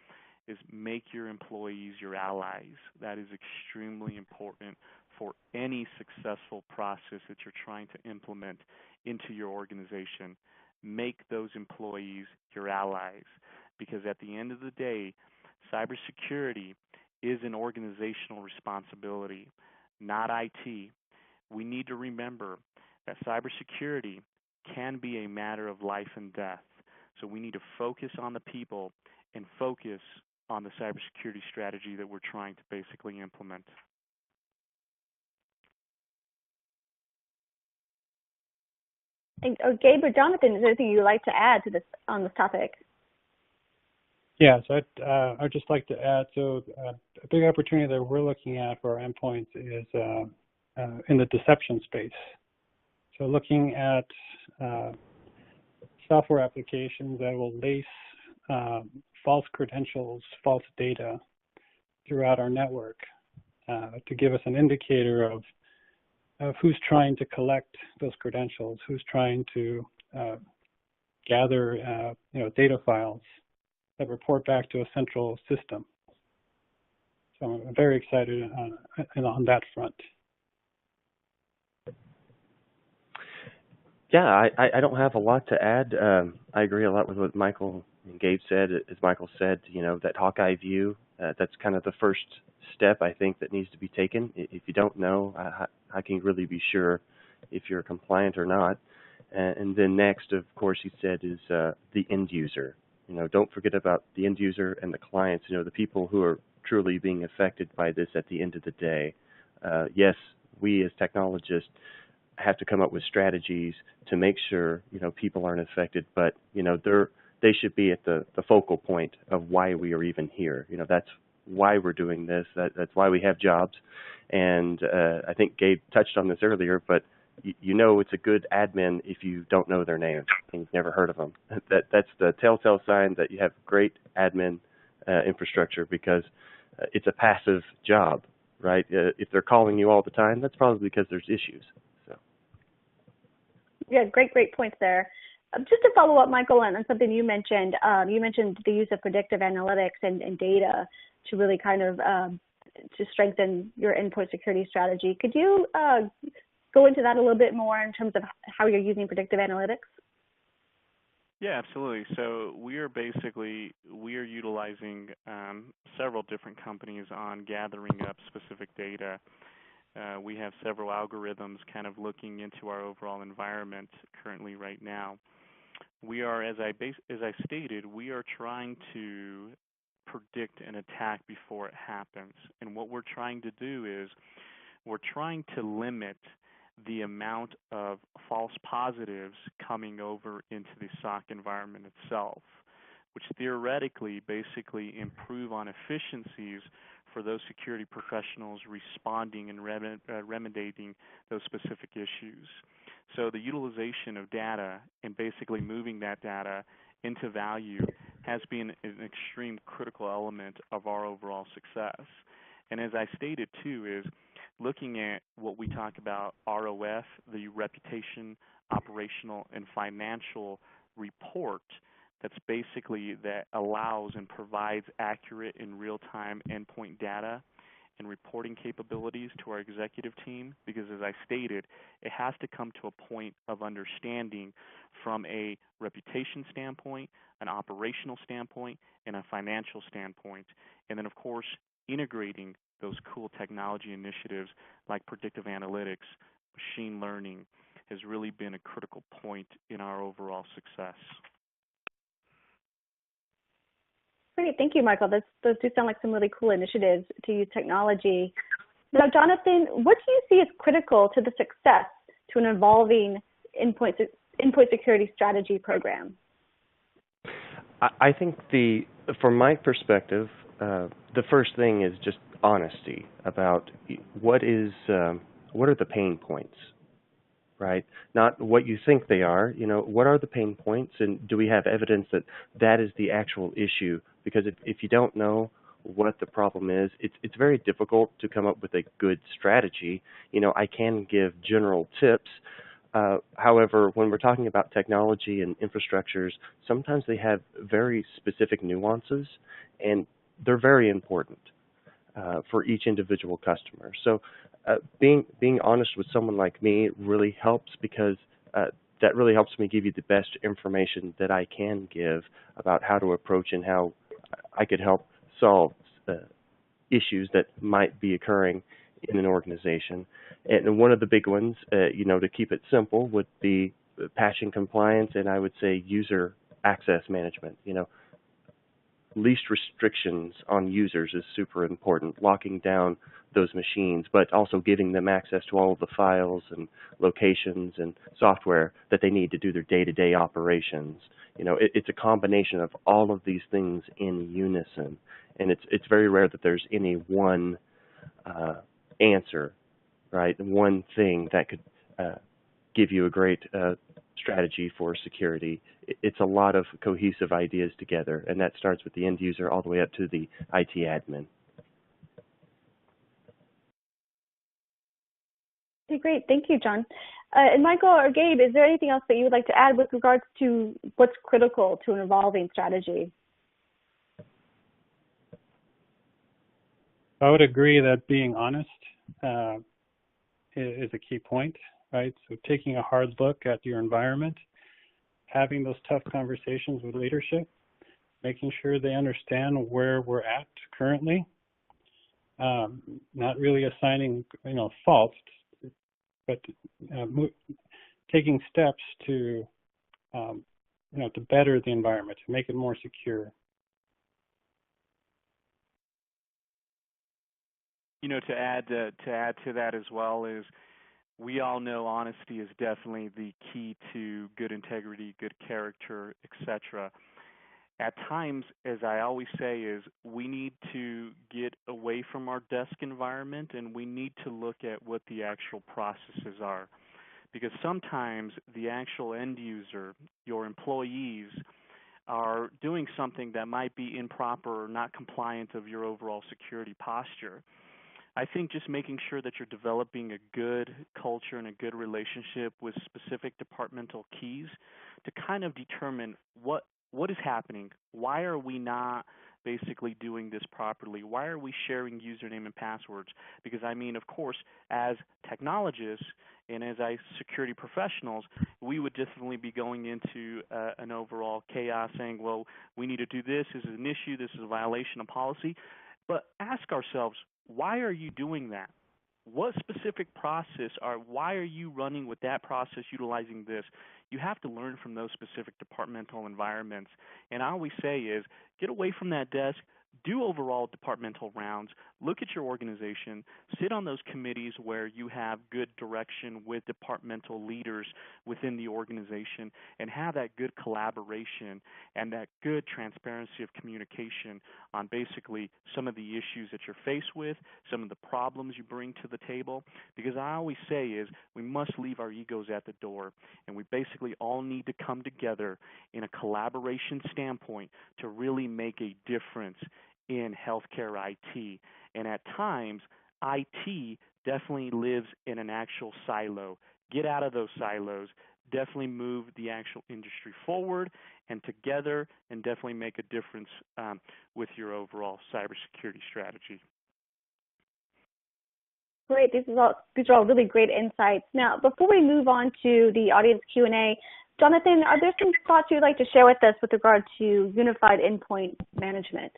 Speaker 2: is make your employees your allies. That is extremely important for any successful process that you're trying to implement into your organization. Make those employees your allies, because at the end of the day, cybersecurity is an organizational responsibility, not IT. We need to remember that cybersecurity can be a matter of life and death. So we need to focus on the people and focus on the cybersecurity strategy that we're trying to basically implement.
Speaker 1: And, Gabe or Jonathan, is there anything you'd like to add to this on this topic?
Speaker 3: Yeah, so I'd just like to add, a big opportunity that we're looking at for our endpoints is in the deception space. So looking at software applications that will lace false credentials, false data throughout our network to give us an indicator of who's trying to collect those credentials, who's trying to gather data files that report back to a central system. So I'm very excited on that front.
Speaker 4: Yeah, I don't have a lot to add. I agree a lot with what Michael and Gabe said. As Michael said, that Hawkeye view, that's kind of the first step, I think, that needs to be taken. If you don't know, how can you really be sure if you're compliant or not? And then next, of course, he said, is the end user. Don't forget about the end user and the clients, the people who are truly being affected by this at the end of the day. Yes, we as technologists have to come up with strategies to make sure, people aren't affected, but, they should be at the focal point of why we are even here. That's why we're doing this. That's why we have jobs. And I think Gabe touched on this earlier, but it's a good admin if you don't know their name and you've never heard of them. That's the telltale sign that you have great admin infrastructure, because it's a passive job, right? If they're calling you all the time, that's probably because there's issues. So.
Speaker 1: Yeah, great points there. Just to follow up, Michael, on something you mentioned the use of predictive analytics and data to really kind of to strengthen your endpoint security strategy. Could you go into that a little bit more in terms of how you're using predictive analytics?
Speaker 2: Yeah, absolutely. So we are utilizing several different companies on gathering up specific data. We have several algorithms kind of looking into our overall environment currently right now. We are, as I stated, we are trying to predict an attack before it happens. And what we're trying to do is we're trying to limit the amount of false positives coming over into the SOC environment itself, which theoretically basically improve on efficiencies for those security professionals responding and remedying those specific issues. So the utilization of data and basically moving that data into value has been an extreme critical element of our overall success. And as I stated too, is looking at what we talk about ROF, the reputation, operational, and financial report that's basically that allows and provides accurate and real-time endpoint data and reporting capabilities to our executive team, because as I stated, it has to come to a point of understanding from a reputation standpoint, an operational standpoint, and a financial standpoint. And then, of course, integrating those cool technology initiatives like predictive analytics, machine learning, has really been a critical point in our overall success.
Speaker 1: Great, thank you, Michael. Those do sound like some really cool initiatives to use technology. Now, Jonathan, what do you see as critical to the success to an evolving endpoint security strategy program?
Speaker 4: I think from my perspective, the first thing is just honesty about what are the pain points, right? Not what you think they are. What are the pain points, and do we have evidence that that is the actual issue? Because if you don't know what the problem is, it's very difficult to come up with a good strategy. I can give general tips. However, when we're talking about technology and infrastructures, sometimes they have very specific nuances, and they're very important for each individual customer. So being honest with someone like me really helps, because that really helps me give you the best information that I can give about how to approach and how I could help solve issues that might be occurring in an organization. And one of the big ones, to keep it simple, would be patching compliance, and I would say user access management. Least restrictions on users is super important, locking down those machines, but also giving them access to all of the files and locations and software that they need to do their day-to-day operations. It's a combination of all of these things in unison, and it's very rare that there's any one answer, right? One thing that could give you a great strategy for security. It's a lot of cohesive ideas together, and that starts with the end user all the way up to the IT admin.
Speaker 1: Okay, great. Thank you, John. And Michael or Gabe, is there anything else that you would like to add with regards to what's critical to an evolving strategy?
Speaker 3: I would agree that being honest is a key point, right? So taking a hard look at your environment, having those tough conversations with leadership, making sure they understand where we're at currently, not really assigning, faults, but taking steps to, to better the environment, to make it more secure.
Speaker 2: To add to that as well is, we all know honesty is definitely the key to good integrity, good character, etc. At times, as I always say, is we need to get away from our desk environment, and we need to look at what the actual processes are. Because sometimes the actual end user, your employees, are doing something that might be improper or not compliant of your overall security posture. I think just making sure that you're developing a good culture and a good relationship with specific departmental keys to kind of determine what is happening. Why are we not basically doing this properly? Why are we sharing username and passwords? Because of course, as technologists and as security professionals, we would definitely be going into an overall chaos saying, well, we need to do this. This is an issue. This is a violation of policy. But ask ourselves, why are you doing that? what specific process why are you running with that process, utilizing this? You have to learn from those specific departmental environments. And I always say is get away from that desk, do overall departmental rounds, look at your organization, sit on those committees where you have good direction with departmental leaders within the organization, and have that good collaboration and that good transparency of communication on basically some of the issues that you're faced with, some of the problems you bring to the table. Because I always say is we must leave our egos at the door, and we basically all need to come together in a collaboration standpoint to really make a difference in healthcare IT. And at times, IT definitely lives in an actual silo. Get out of those silos, definitely move the actual industry forward and together, and definitely make a difference with your overall cybersecurity strategy.
Speaker 1: Great. These are all really great insights. Now, before we move on to the audience Q&A, Jonathan, are there some thoughts you'd like to share with us with regard to unified endpoint management?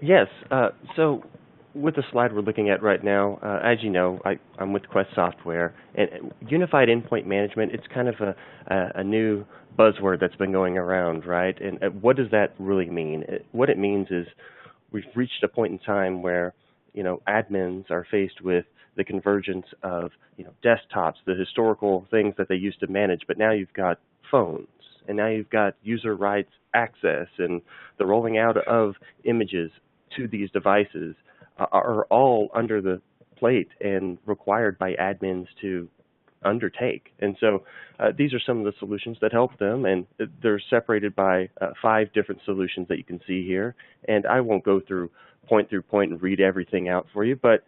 Speaker 4: Yes. So with the slide we're looking at right now, as you know, I'm with Quest Software, and unified endpoint management, it's kind of a new buzzword that's been going around, right? And what does that really mean? What it means is we've reached a point in time where, admins are faced with the convergence of, desktops, the historical things that they used to manage, but now you've got phones, and now you've got user rights access, and the rolling out of images to these devices are all under the plate and required by admins to undertake. And so these are some of the solutions that help them, and they're separated by 5 different solutions that you can see here. And I won't go through point and read everything out for you, but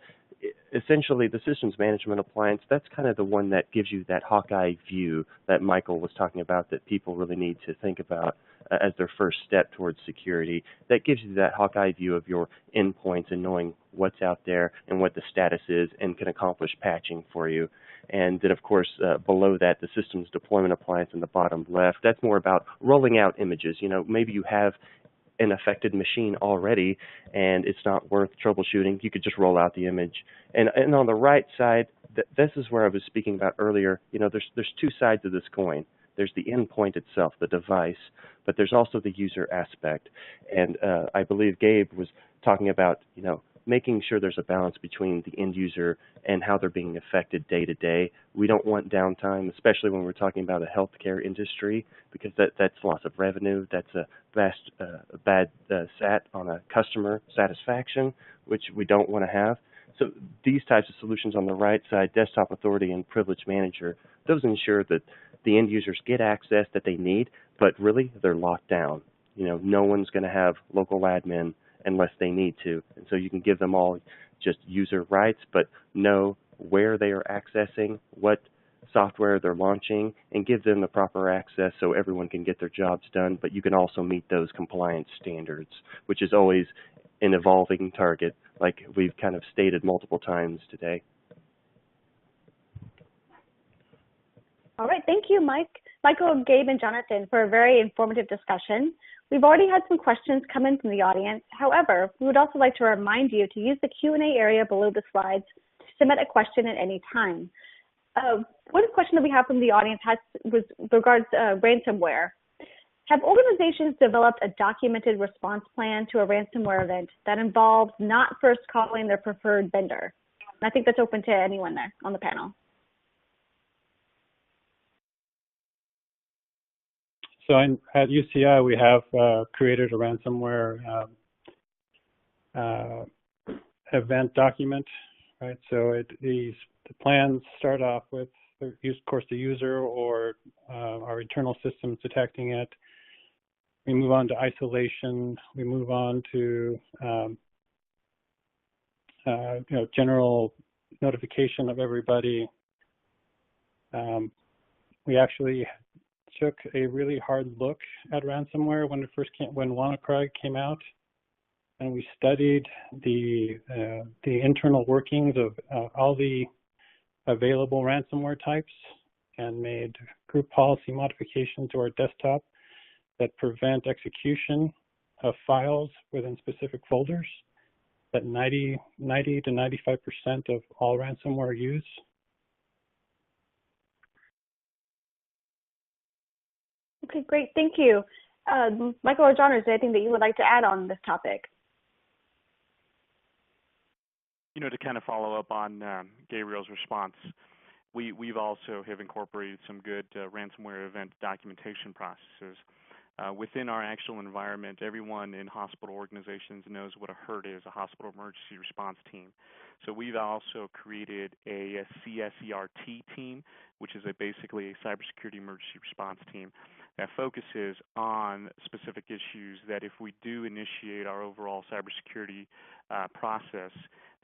Speaker 4: essentially the systems management appliance, that's kind of the one that gives you that Hawkeye view that Michael was talking about, that people really need to think about as their first step towards security. That gives you that Hawkeye view of your endpoints and knowing what's out there and what the status is, and can accomplish patching for you. And then, of course, below that, the systems deployment appliance in the bottom left, that's more about rolling out images. Maybe you have an affected machine already and it's not worth troubleshooting. You could just roll out the image. And on the right side, this is where I was speaking about earlier. There's 2 sides of this coin. There's the endpoint itself, the device, but there's also the user aspect. And I believe Gabe was talking about, making sure there's a balance between the end user and how they're being affected day to day. We don't want downtime, especially when we're talking about a healthcare industry, because that's loss of revenue. That's a bad sat on a customer satisfaction, which we don't want to have. So these types of solutions on the right side, Desktop Authority and Privilege Manager, those ensure that the end users get access that they need, but really they're locked down. No one's going to have local admin unless they need to. And so you can give them all just user rights, but know where they are accessing, what software they're launching, and give them the proper access so everyone can get their jobs done. But you can also meet those compliance standards, which is always an evolving target, like we've kind of stated multiple times today.
Speaker 1: All right, thank you, Michael, Gabe, and Jonathan, for a very informative discussion. We've already had some questions come in from the audience. However, we would also like to remind you to use the Q&A area below the slides to submit a question at any time. One question that we have from the audience was regards ransomware. Have organizations developed a documented response plan to a ransomware event that involves not first calling their preferred vendor? And I think that's open to anyone there on the panel.
Speaker 3: So at UCI, we have created a ransomware event document, right? So the plans start off with, of course, the user or our internal systems detecting it. We move on to isolation. We move on to general notification of everybody. We actually took a really hard look at ransomware when WannaCry came out, and we studied the internal workings of all the available ransomware types and made group policy modifications to our desktop that prevent execution of files within specific folders. that 90 to 95% of all ransomware use.
Speaker 1: Okay, great. Thank you. Michael or John, is there anything that you would like to add on this topic?
Speaker 2: You know, to kind of follow up on Gabriel's response, we've also have incorporated some good ransomware event documentation processes. Within our actual environment, everyone in hospital organizations knows what a HERT is, a hospital emergency response team. So we've also created a CSERT team, which is basically a cybersecurity emergency response team that focuses on specific issues that if we do initiate our overall cybersecurity process,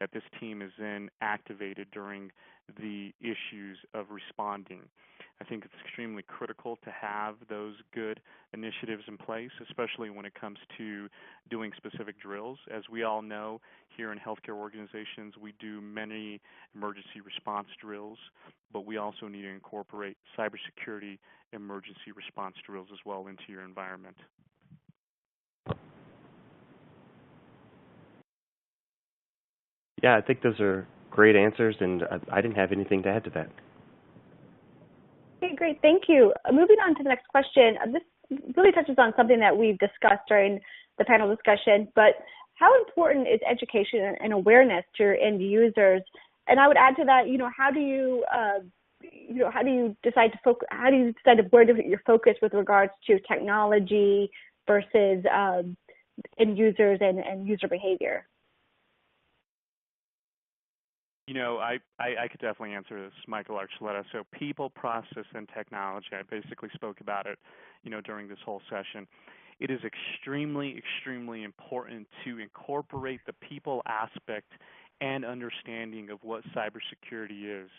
Speaker 2: that this team is then activated during the issues of responding. I think it's extremely critical to have those good initiatives in place, especially when it comes to doing specific drills. As we all know, here in healthcare organizations, we do many emergency response drills, but we also need to incorporate cybersecurity emergency response drills as well into your environment.
Speaker 4: Yeah, I think those are great answers, and I didn't have anything to add to that.
Speaker 1: Okay, great. Thank you. Moving on to the next question. This really touches on something that we've discussed during the panel discussion, but how important is education and awareness to your end users? And I would add to that, how do you decide where to put your focus with regards to technology versus end users and user behavior?
Speaker 2: You know, I could definitely answer this, Michael Archuleta. So people, process, and technology, I basically spoke about it, during this whole session. It is extremely, extremely important to incorporate the people aspect and understanding of what cybersecurity is.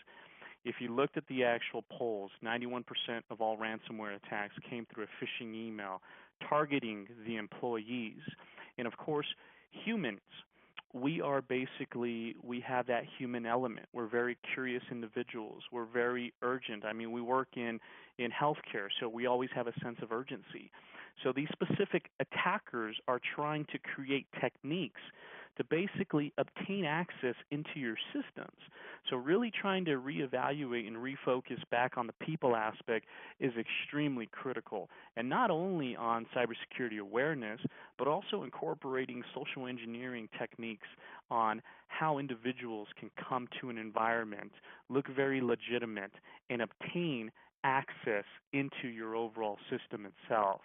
Speaker 2: If you looked at the actual polls, 91% of all ransomware attacks came through a phishing email targeting the employees. And of course, humans. We have that human element. We're very curious individuals. We're very urgent. I mean, we work in healthcare, so we always have a sense of urgency. So these specific attackers are trying to create techniques to basically obtain access into your systems. So really trying to reevaluate and refocus back on the people aspect is extremely critical. And not only on cybersecurity awareness, but also incorporating social engineering techniques on how individuals can come to an environment, look very legitimate, and obtain access into your overall system itself.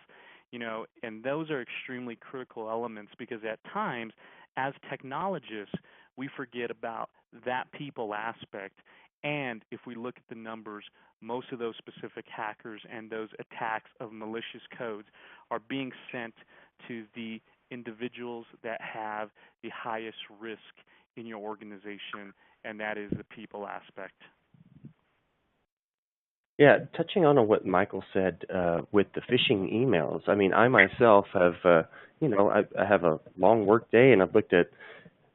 Speaker 2: And those are extremely critical elements because at times, as technologists, we forget about that people aspect. And if we look at the numbers, most of those specific hackers and those attacks of malicious codes are being sent to the individuals that have the highest risk in your organization, and that is the people aspect.
Speaker 4: Yeah, touching on what Michael said with the phishing emails. I mean, I myself have, I have a long work day, and I've looked at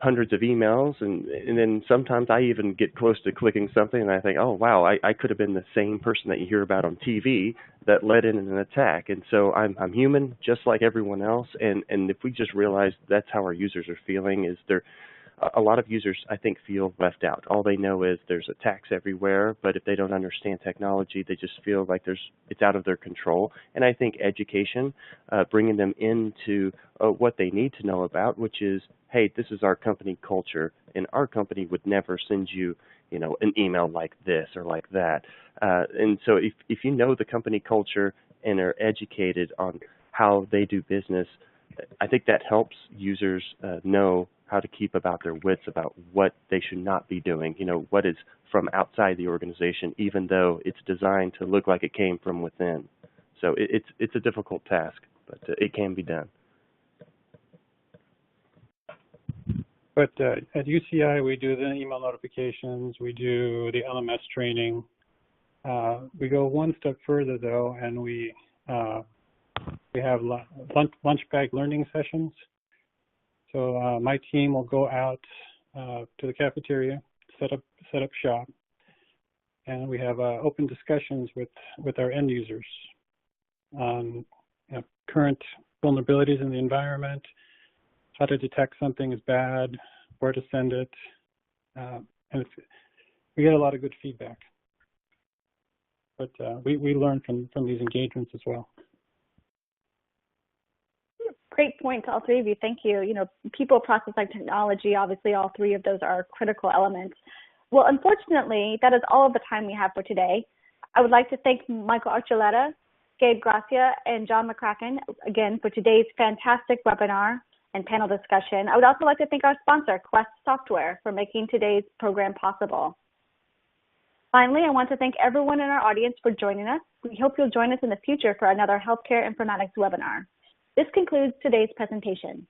Speaker 4: hundreds of emails, and then sometimes I even get close to clicking something, and I think, oh, wow, I could have been the same person that you hear about on TV that led in an attack. And so I'm human, just like everyone else, and if we just realize that's how our users are feeling, is a lot of users, I think, feel left out. All they know is there's attacks everywhere, but if they don't understand technology, they just feel like it's out of their control. And I think education, bringing them into what they need to know about, which is, hey, this is our company culture, and our company would never send you, an email like this or like that. And so if you know the company culture and are educated on how they do business, I think that helps users know how to keep about their wits about what they should not be doing, what is from outside the organization, even though it's designed to look like it came from within. So it's a difficult task, but it can be done.
Speaker 3: But at UCI, we do the email notifications, we do the LMS training. We go one step further, though, and we have lunch bag learning sessions. So my team will go out to the cafeteria, set up shop, and we have open discussions with our end users on current vulnerabilities in the environment, how to detect something is bad, where to send it, and we get a lot of good feedback. But we learn from these engagements as well.
Speaker 1: Great points, all three of you. Thank you. You know, people, process, and technology, obviously all three of those are critical elements. Well, unfortunately, that is all of the time we have for today. I would like to thank Michael Archuleta, Gabe Gracia, and John McCracken, again, for today's fantastic webinar and panel discussion. I would also like to thank our sponsor, Quest Software, for making today's program possible. Finally, I want to thank everyone in our audience for joining us. We hope you'll join us in the future for another Healthcare Informatics webinar. This concludes today's presentation.